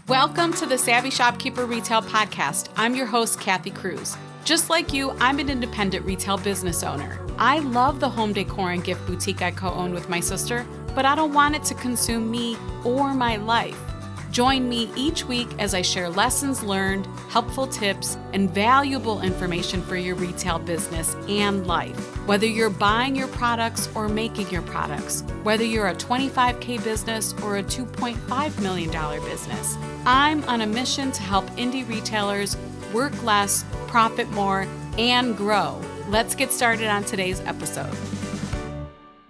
Welcome to the Savvy Shopkeeper Retail Podcast. I'm your host, Kathy Cruz. Just like you, I'm an independent retail business owner. I love the home decor and gift boutique I co-own with my sister, but I don't want it to consume me or my life. Join me each week as I share lessons learned, helpful tips, and valuable information for your retail business and life. Whether you're buying your products or making your products, whether you're a $25K business or a $2.5 million business, I'm on a mission to help indie retailers work less, profit more, and grow. Let's get started on today's episode.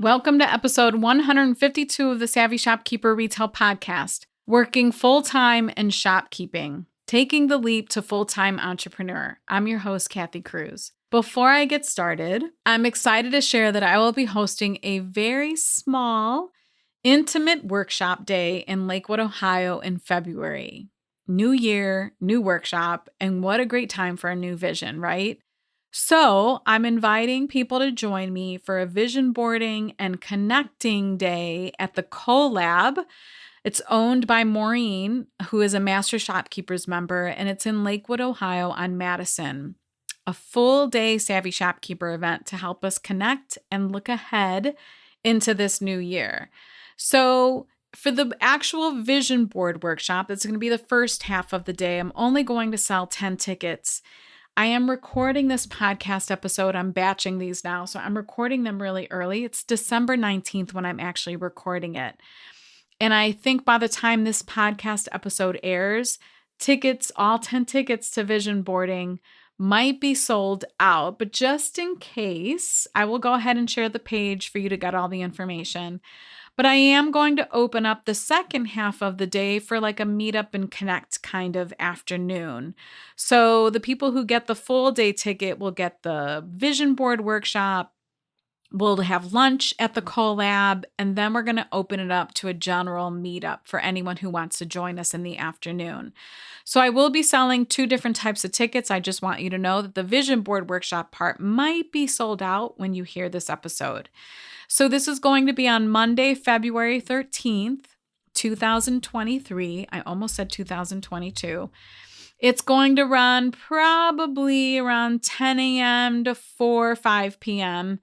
Welcome to episode 152 of the Savvy Shopkeeper Retail Podcast. Working full-time and shopkeeping, taking the leap to full-time entrepreneur. I'm your host, Kathy Cruz. Before I get started, I'm excited to share that I will be hosting a very small, intimate workshop day in Lakewood, Ohio in February. New year, new workshop, and what a great time for a new vision, right? So I'm inviting people to join me for a vision boarding and connecting day at the Collab. It's owned by Maureen, who is a Master Shopkeepers member, and it's in Lakewood, Ohio on Madison. A full-day Savvy Shopkeeper event to help us connect and look ahead into this new year. So for the actual vision board workshop, that's going to be the first half of the day. I'm only going to sell 10 tickets. I am recording this podcast episode. I'm batching these now, so I'm recording them really early. It's December 19th when I'm actually recording it. And I think by the time this podcast episode airs, all 10 tickets to vision boarding might be sold out. But just in case, I will go ahead and share the page for you to get all the information. But I am going to open up the second half of the day for like a meetup and connect kind of afternoon. So the people who get the full day ticket will get the vision board workshop. We'll have lunch at the Collab, and then we're going to open it up to a general meetup for anyone who wants to join us in the afternoon. So I will be selling 2 different types of tickets. I just want you to know that the vision board workshop part might be sold out when you hear this episode. So this is going to be on Monday, February 13th, 2023. I almost said 2022. It's going to run probably around 10 a.m. to 4 or 5 p.m.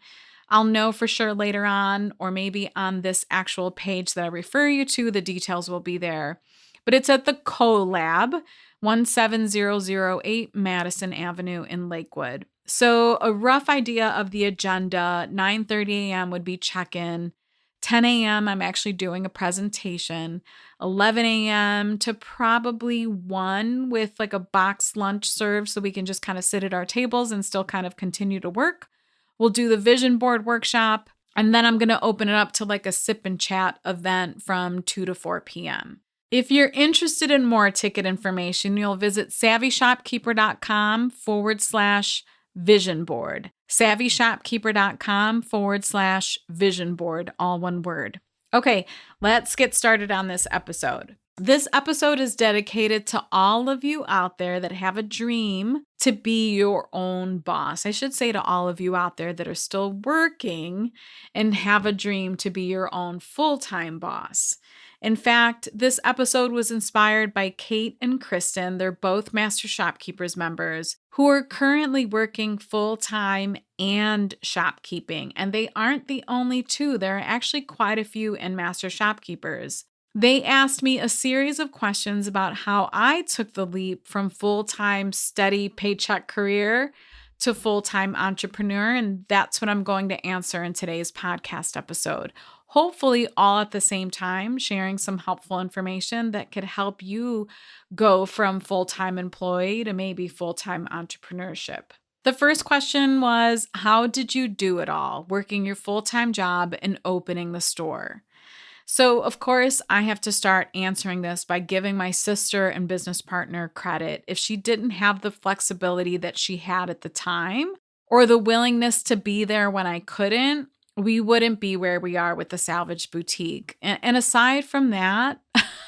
I'll know for sure later on, or maybe on this actual page that I refer you to, the details will be there. But it's at the Collab, 17008 Madison Avenue in Lakewood. So a rough idea of the agenda, 9:30 a.m. would be check-in. 10 a.m. I'm actually doing a presentation. 11 a.m. to probably 1 with like a box lunch served so we can just kind of sit at our tables and still kind of continue to work. We'll do the vision board workshop, and then I'm going to open it up to like a sip and chat event from 2 to 4 p.m. If you're interested in more ticket information, you'll visit savvyshopkeeper.com/vision board. savvyshopkeeper.com/vision board, all one word. Okay, let's get started on this episode. This episode is dedicated to all of you out there that have a dream to be your own boss. I should say to all of you out there that are still working and have a dream to be your own full-time boss. In fact, this episode was inspired by Kate and Kristin. They're both Master Shopkeepers members who are currently working full-time and shopkeeping. And they aren't the only two. There are actually quite a few in Master Shopkeepers. They asked me a series of questions about how I took the leap from full-time steady paycheck career to full-time entrepreneur, and that's what I'm going to answer in today's podcast episode. Hopefully all at the same time, sharing some helpful information that could help you go from full-time employee to maybe full-time entrepreneurship. The first question was, how did you do it all, working your full-time job and opening the store? So, of course, I have to start answering this by giving my sister and business partner credit. If she didn't have the flexibility that she had at the time or the willingness to be there when I couldn't, we wouldn't be where we are with the Salvage Boutique. And aside from that,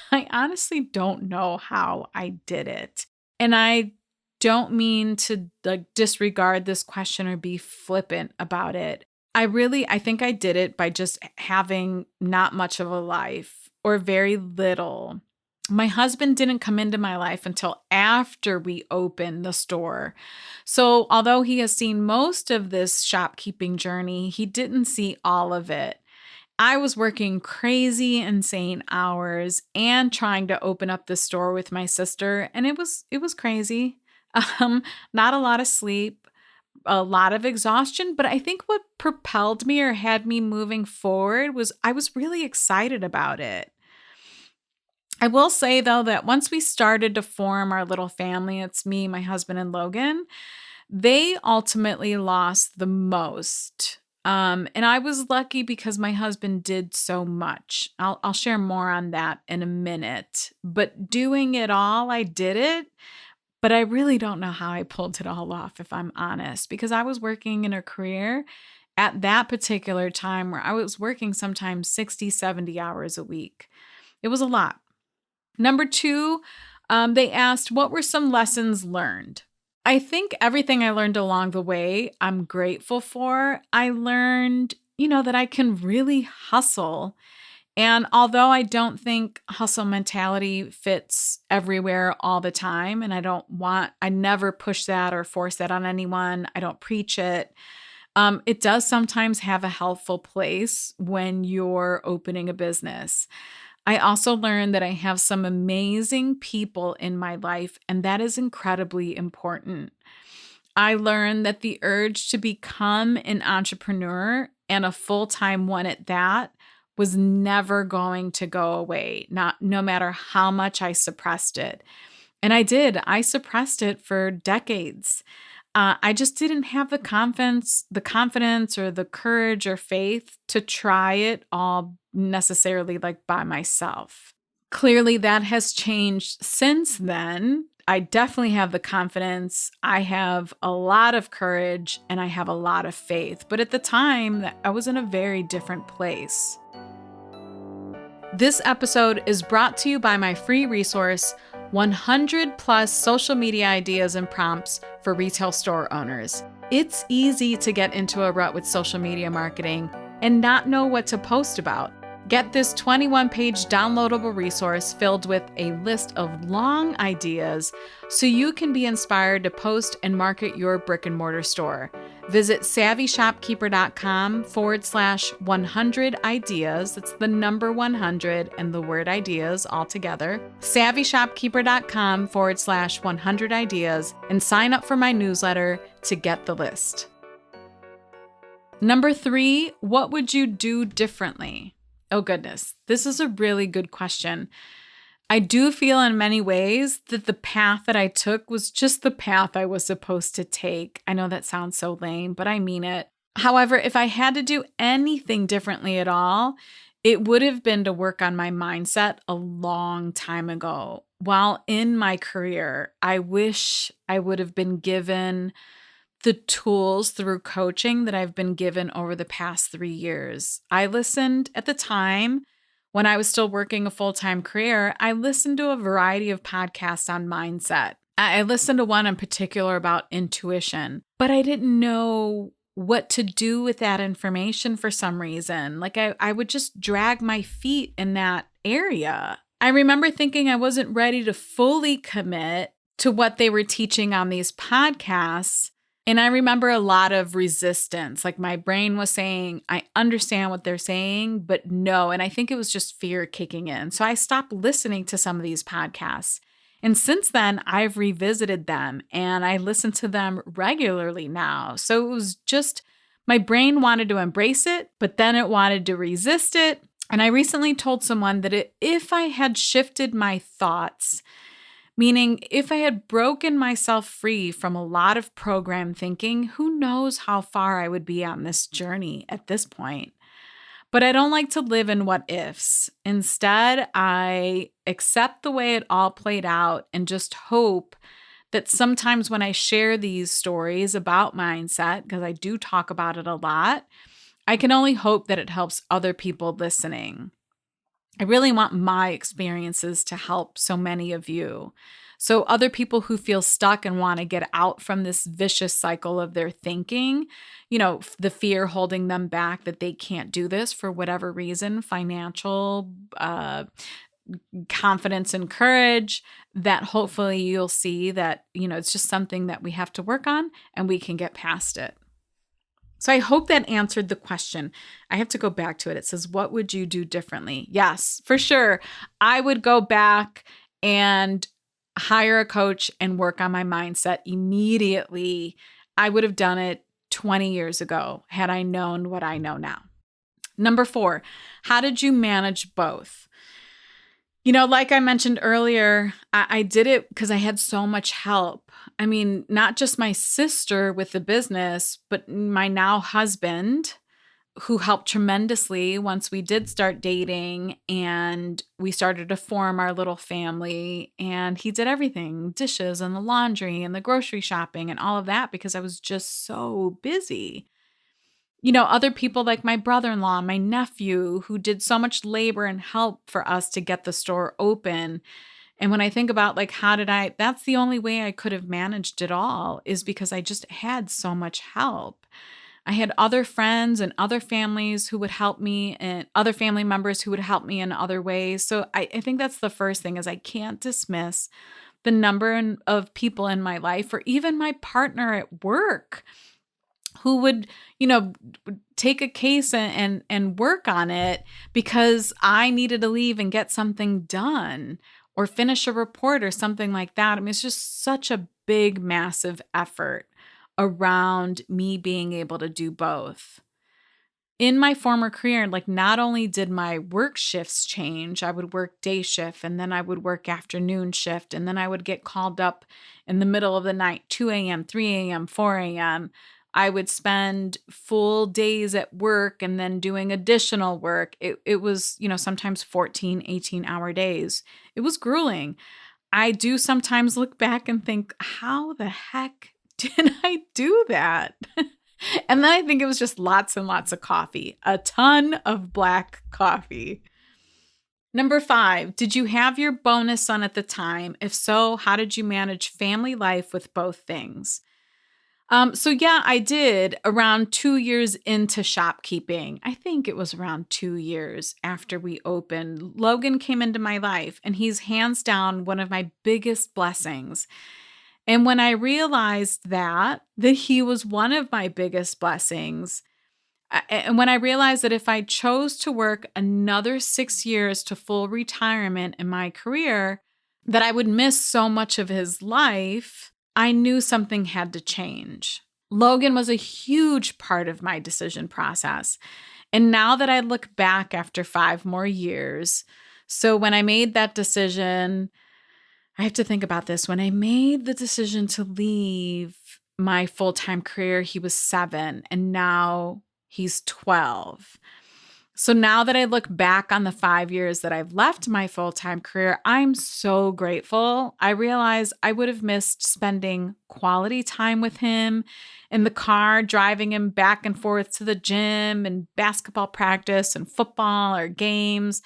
I honestly don't know how I did it. And I don't mean to disregard this question or be flippant about it. I think I did it by just having not much of a life or very little My husband didn't come into my life until after we opened the store. So, although he has seen most of this shopkeeping journey, he didn't see all of it. I was working crazy, insane hours and trying to open up the store with my sister, and it was crazy. Um, Not a lot of sleep, a lot of exhaustion, but I think what propelled me or had me moving forward was I was really excited about it. I will say though that once we started to form our little family, it's me, my husband, and Logan, they ultimately lost the most. And I was lucky because my husband did so much. I'll share more on that in a minute. But doing it all, I did it. But I really don't know how I pulled it all off, if I'm honest, because I was working in a career at that particular time where I was working sometimes 60, 70 hours a week. It was a lot. Number two, they asked, what were some lessons learned? I think everything I learned along the way, I'm grateful for. I learned, that I can really hustle. And although I don't think hustle mentality fits everywhere all the time, and I never push that or force that on anyone, I don't preach it. It does sometimes have a helpful place when you're opening a business. I also learned that I have some amazing people in my life, and that is incredibly important. I learned that the urge to become an entrepreneur and a full-time one at that was never going to go away, no matter how much I suppressed it. And I did. I suppressed it for decades. I just didn't have the confidence or the courage or faith to try it all necessarily like by myself. Clearly, that has changed since then. I definitely have the confidence. I have a lot of courage and I have a lot of faith. But at the time, I was in a very different place. This episode is brought to you by my free resource, 100 plus social media ideas and prompts for retail store owners. It's easy to get into a rut with social media marketing and not know what to post about. Get this 21-page downloadable resource filled with a list of long ideas so you can be inspired to post and market your brick and mortar store. Visit savvyshopkeeper.com/100 ideas. That's the number 100 and the word ideas all together. savvyshopkeeper.com/100 ideas and sign up for my newsletter to get the list. Number 3, what would you do differently? Oh goodness, this is a really good question. I do feel in many ways that the path that I took was just the path I was supposed to take. I know that sounds so lame, but I mean it. However, if I had to do anything differently at all, it would have been to work on my mindset a long time ago. While in my career, I wish I would have been given the tools through coaching that I've been given over the past 3 years. I listened at the time when I was still working a full-time career. I listened to a variety of podcasts on mindset. I listened to one in particular about intuition, but I didn't know what to do with that information for some reason. Like I would just drag my feet in that area. I remember thinking I wasn't ready to fully commit to what they were teaching on these podcasts. And I remember a lot of resistance. Like my brain was saying, I understand what they're saying, but no. And I think it was just fear kicking in. So I stopped listening to some of these podcasts. And since then, I've revisited them and I listen to them regularly now. So it was just my brain wanted to embrace it, but then it wanted to resist it. And I recently told someone that if I had shifted my thoughts, meaning if I had broken myself free from a lot of program thinking, who knows how far I would be on this journey at this point. But I don't like to live in what ifs. Instead, I accept the way it all played out and just hope that sometimes when I share these stories about mindset, because I do talk about it a lot, I can only hope that it helps other people listening. I really want my experiences to help so many of you. So other people who feel stuck and want to get out from this vicious cycle of their thinking, the fear holding them back that they can't do this for whatever reason, financial, confidence and courage that hopefully you'll see that, it's just something that we have to work on and we can get past it. So I hope that answered the question. I have to go back to it. It says, what would you do differently? Yes, for sure. I would go back and hire a coach and work on my mindset immediately. I would have done it 20 years ago had I known what I know now. Number 4, how did you manage both? Like I mentioned earlier, I did it because I had so much help. I mean, not just my sister with the business, but my now husband, who helped tremendously once we did start dating and we started to form our little family. And he did everything, dishes and the laundry and the grocery shopping and all of that because I was just so busy. Other people like my brother-in-law, my nephew, who did so much labor and help for us to get the store open. And when I think about that's the only way I could have managed it all is because I just had so much help. I had other friends and other families who would help me and other family members who would help me in other ways. So I think that's the first thing is I can't dismiss the number of people in my life or even my partner at work who would, take a case and work on it because I needed to leave and get something done or finish a report or something like that. I mean, it's just such a big, massive effort around me being able to do both. In my former career, not only did my work shifts change, I would work day shift and then I would work afternoon shift and then I would get called up in the middle of the night, 2 a.m., 3 a.m., 4 a.m., I would spend full days at work and then doing additional work. It was, sometimes 14, 18-hour days. It was grueling. I do sometimes look back and think, how the heck did I do that? And then I think it was just lots and lots of coffee, a ton of black coffee. Number 5, did you have your bonus son at the time? If so, how did you manage family life with both things? So yeah, I did around 2 years into shopkeeping. I think it was around 2 years after we opened. Logan came into my life and he's hands down one of my biggest blessings. And when I realized that he was one of my biggest blessings, and when I realized that if I chose to work another 6 years to full retirement in my career, that I would miss so much of his life, I knew something had to change. Logan was a huge part of my decision process. And now that I look back after 5 more years, so when I made that decision, I have to think about this. When I made the decision to leave my full-time career, he was 7 and now he's 12. So now that I look back on the 5 years that I've left my full-time career, I'm so grateful. I realize I would have missed spending quality time with him in the car, driving him back and forth to the gym and basketball practice and football or games.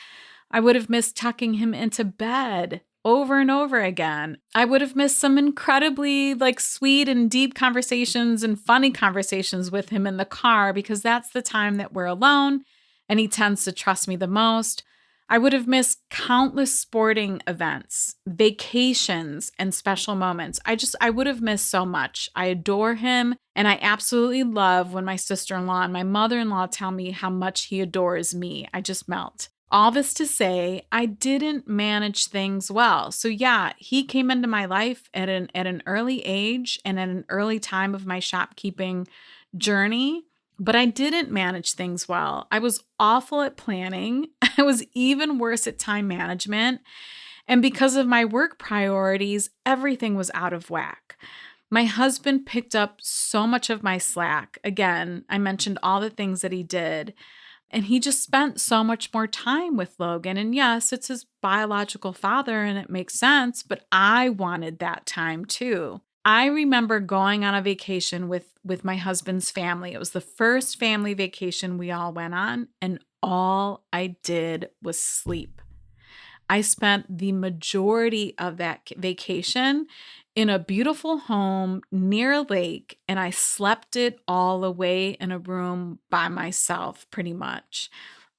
I would have missed tucking him into bed over and over again. I would have missed some incredibly sweet and deep conversations and funny conversations with him in the car because that's the time that we're alone. And he tends to trust me the most. I would have missed countless sporting events, vacations, and special moments. I would have missed so much. I adore him, and I absolutely love when my sister-in-law and my mother-in-law tell me how much he adores me. I just melt. All this to say, I didn't manage things well. So yeah, he came into my life at an early age and at an early time of my shopkeeping journey. But I didn't manage things well. I was awful at planning. I was even worse at time management. And because of my work priorities, everything was out of whack. My husband picked up so much of my slack. Again, I mentioned all the things that he did. And he just spent so much more time with Logan. And yes, it's his biological father and it makes sense, but I wanted that time too. I remember going on a vacation with my husband's family. It was the first family vacation we all went on, and all I did was sleep. I spent the majority of that vacation in a beautiful home near a lake, and I slept it all away in a room by myself, pretty much.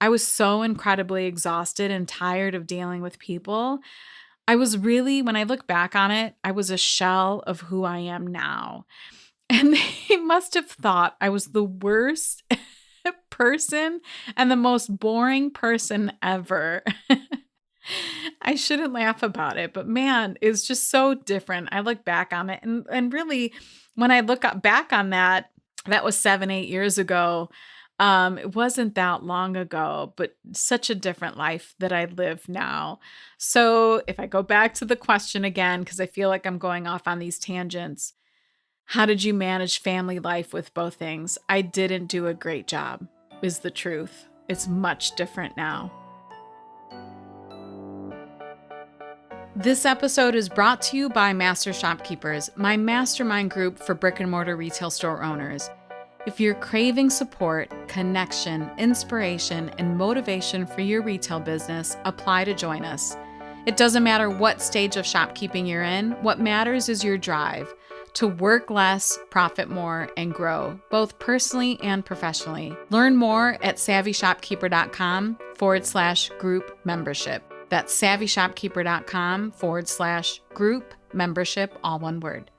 I was so incredibly exhausted and tired of dealing with people. I was really, when I look back on it, I was a shell of who I am now. And they must have thought I was the worst person and the most boring person ever. I shouldn't laugh about it, but man, it's just so different. I look back on it and really when I back on that, that was 7, 8 years ago. It wasn't that long ago, but such a different life that I live now. So if I go back to the question again, because I feel like I'm going off on these tangents, how did you manage family life with both things? I didn't do a great job, is the truth. It's much different now. This episode is brought to you by Master Shopkeepers, my mastermind group for brick and mortar retail store owners. If you're craving support, connection, inspiration, and motivation for your retail business, apply to join us. It doesn't matter what stage of shopkeeping you're in, what matters is your drive to work less, profit more, and grow, both personally and professionally. Learn more at savvyshopkeeper.com/group membership. That's savvyshopkeeper.com/group membership, all one word.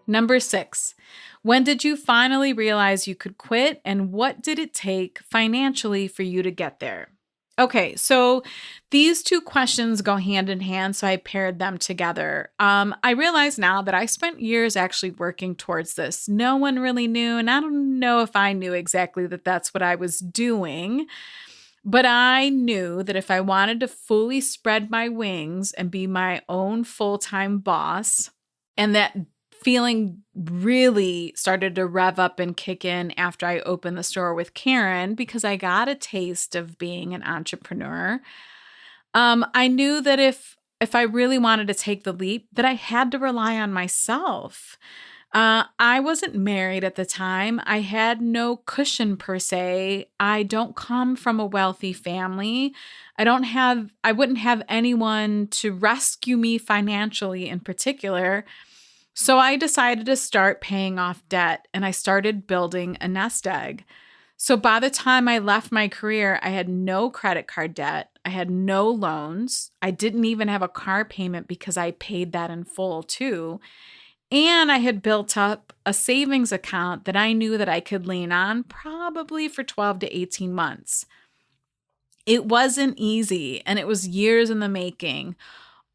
Number 6, when did you finally realize you could quit, and what did it take financially for you to get there? Okay, so these two questions go hand in hand, so I paired them together. I realize now that I spent years actually working towards this. No one really knew, and I don't know if I knew exactly that that's what I was doing. But I knew that if I wanted to fully spread my wings and be my own full-time boss, and that feeling really started to rev up and kick in after I opened the store with Karen because I got a taste of being an entrepreneur. I knew that if I really wanted to take the leap, that I had to rely on myself. I wasn't married at the time. I had no cushion per se. I don't come from a wealthy family. I wouldn't have anyone to rescue me financially in particular. So I decided to start paying off debt and I started building a nest egg. So by the time I left my career, I had no credit card debt. I had no loans. I didn't even have a car payment because I paid that in full too. And I had built up a savings account that I knew that I could lean on probably for 12 to 18 months. It wasn't easy and it was years in the making.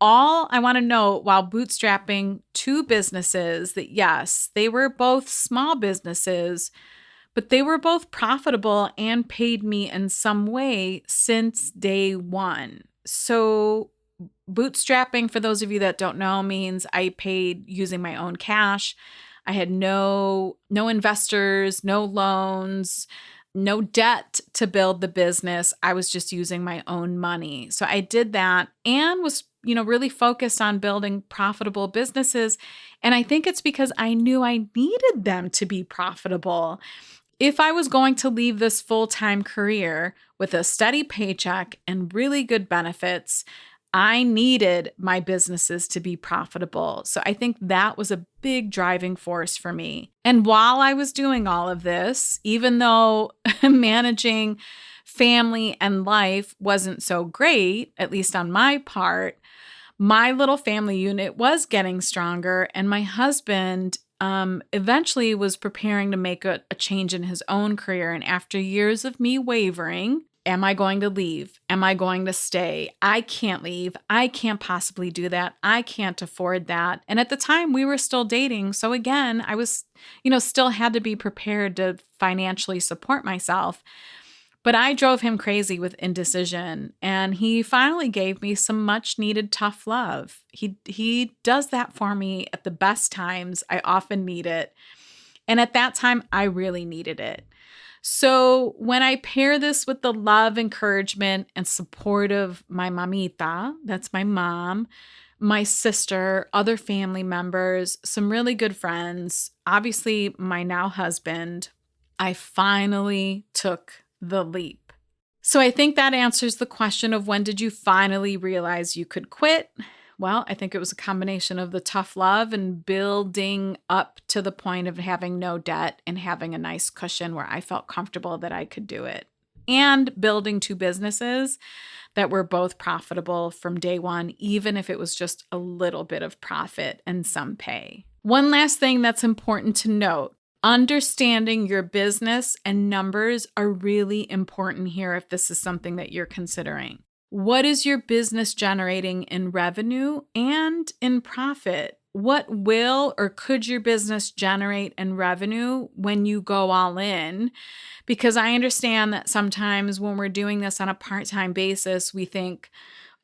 All I want to note while bootstrapping two businesses that yes, they were both small businesses, but they were both profitable and paid me in some way since day one. So bootstrapping, for those of you that don't know, means I paid using my own cash. I had no investors, no loans, no debt to build the business. I was just using my own money. So I did that and was, really focused on building profitable businesses. And I think it's because I knew I needed them to be profitable. If I was going to leave this full-time career with a steady paycheck and really good benefits, I needed my businesses to be profitable. So I think that was a big driving force for me. And while I was doing all of this, even though managing family and life wasn't so great, at least on my part, my little family unit was getting stronger. And my husband eventually was preparing to make a change in his own career. And after years of me wavering, am I going to leave? Am I going to stay? I can't leave. I can't possibly do that. I can't afford that. And at the time we were still dating. So again, I was, still had to be prepared to financially support myself. But I drove him crazy with indecision. And he finally gave me some much needed tough love. He does that for me at the best times. I often need it. And at that time, I really needed it. So when I pair this with the love, encouragement, and support of my mamita, that's my mom, my sister, other family members, some really good friends, obviously my now husband, I finally took the leap. So I think that answers the question of when did you finally realize you could quit? Well, I think it was a combination of the tough love and building up to the point of having no debt and having a nice cushion where I felt comfortable that I could do it. and building two businesses that were both profitable from day one, even if it was just a little bit of profit and some pay. One last thing that's important to note. Understanding your business and numbers are really important here if this is something that you're considering. What is your business generating in revenue and in profit? What will or could your business generate in revenue when you go all in? Because I understand that sometimes when we're doing this on a part-time basis, we think,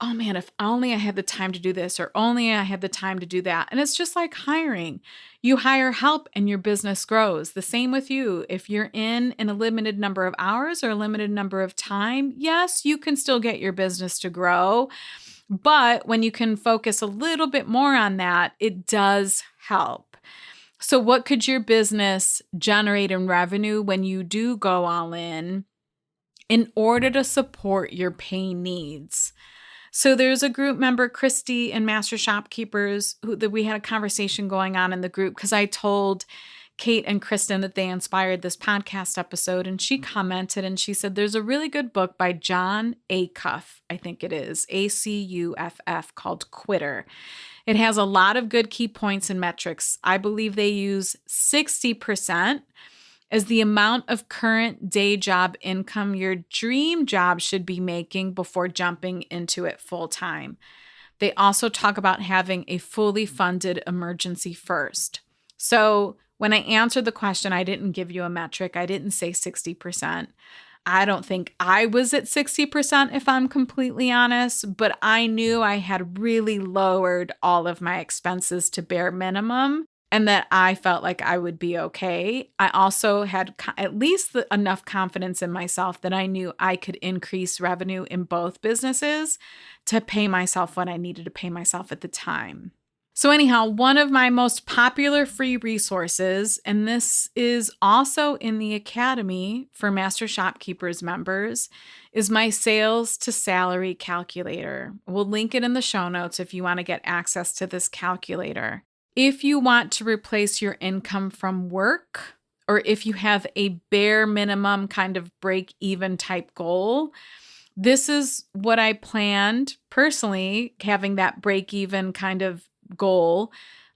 oh man, if only I had the time to do this or only I had the time to do that. And it's just like hiring. You hire help and your business grows. The same with you. If you're in a limited number of hours or a limited number of time, yes, you can still get your business to grow. But when you can focus a little bit more on that, it does help. So what could your business generate in revenue when you do go all in order to support your pay needs? So there's a group member, Kristin and Master Shopkeepers, that we had a conversation going on in the group because I told Kate and Kristin that they inspired this podcast episode, and she commented and she said, there's a really good book by John Acuff, I think it is, Acuff, called Quitter. It has a lot of good key points and metrics. I believe they use 60% as the amount of current day job income your dream job should be making before jumping into it full time. They also talk about having a fully funded emergency first. So when I answered the question, I didn't give you a metric. I didn't say 60%. I don't think I was at 60% if I'm completely honest, but I knew I had really lowered all of my expenses to bare minimum and that I felt like I would be okay. I also had at least enough confidence in myself that I knew I could increase revenue in both businesses to pay myself what I needed to pay myself at the time. So anyhow, one of my most popular free resources, and this is also in the Academy for Master Shopkeepers members, is my sales to salary calculator. We'll link it in the show notes if you want to get access to this calculator. If you want to replace your income from work, or if you have a bare minimum kind of break-even type goal, this is what I planned personally, having that break-even kind of goal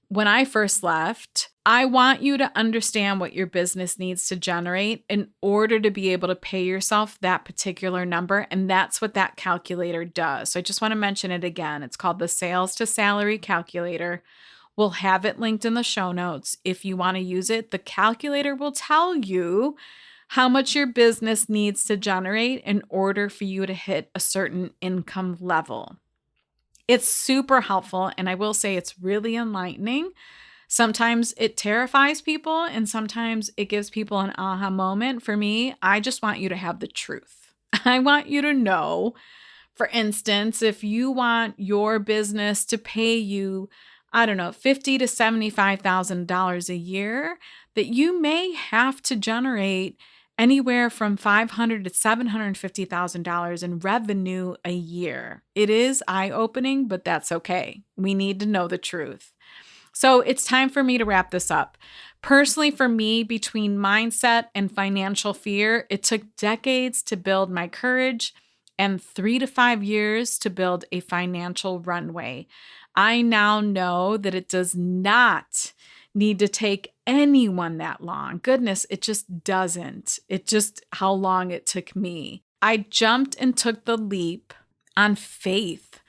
when I first left. I want you to understand what your business needs to generate in order to be able to pay yourself that particular number. And that's what that calculator does. So I just want to mention it again. It's called the Sales to Salary Calculator. We'll have it linked in the show notes. If you want to use it, the calculator will tell you how much your business needs to generate in order for you to hit a certain income level. It's super helpful, and I will say it's really enlightening. Sometimes it terrifies people, and sometimes it gives people an aha moment. For me, I just want you to have the truth. I want you to know, for instance, if you want your business to pay you, I don't know, $50,000 to $75,000 a year, that you may have to generate anywhere from $500,000 to $750,000 in revenue a year. It is eye-opening, but that's okay. We need to know the truth. So it's time for me to wrap this up. Personally, for me, between mindset and financial fear, it took decades to build my courage and 3 to 5 years to build a financial runway. I now know that it does not need to take anyone that long. Goodness, it just doesn't. It just how long it took me. I jumped and took the leap on faith.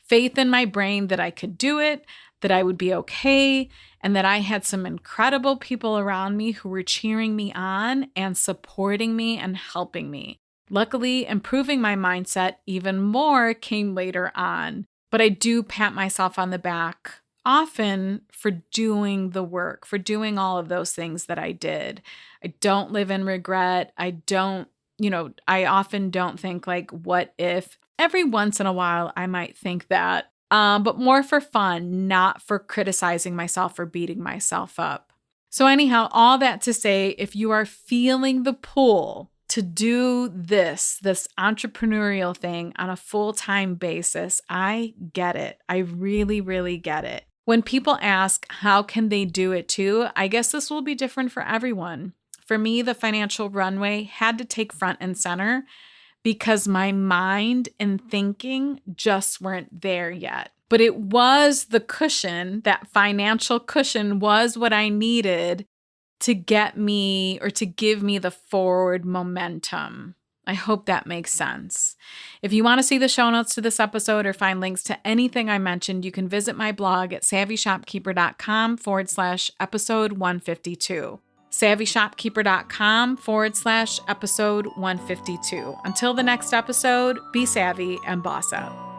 Faith in my brain that I could do it, that I would be okay, and that I had some incredible people around me who were cheering me on and supporting me and helping me. Luckily, improving my mindset even more came later on, but I do pat myself on the back often for doing the work, for doing all of those things that I did. I don't live in regret. I often don't think like, what if? Every once in a while, I might think that, but more for fun, not for criticizing myself or beating myself up. So anyhow, all that to say, if you are feeling the pull to do this entrepreneurial thing on a full-time basis, I get it. I really, really get it. When people ask, how can they do it too? I guess this will be different for everyone. For me, the financial runway had to take front and center because my mind and thinking just weren't there yet. But it was the cushion, that financial cushion was what I needed to get me or to give me the forward momentum. I hope that makes sense. If you want to see the show notes to this episode or find links to anything I mentioned, you can visit my blog at savvyshopkeeper.com/episode 152. savvyshopkeeper.com/episode 152. Until the next episode, be savvy and boss up.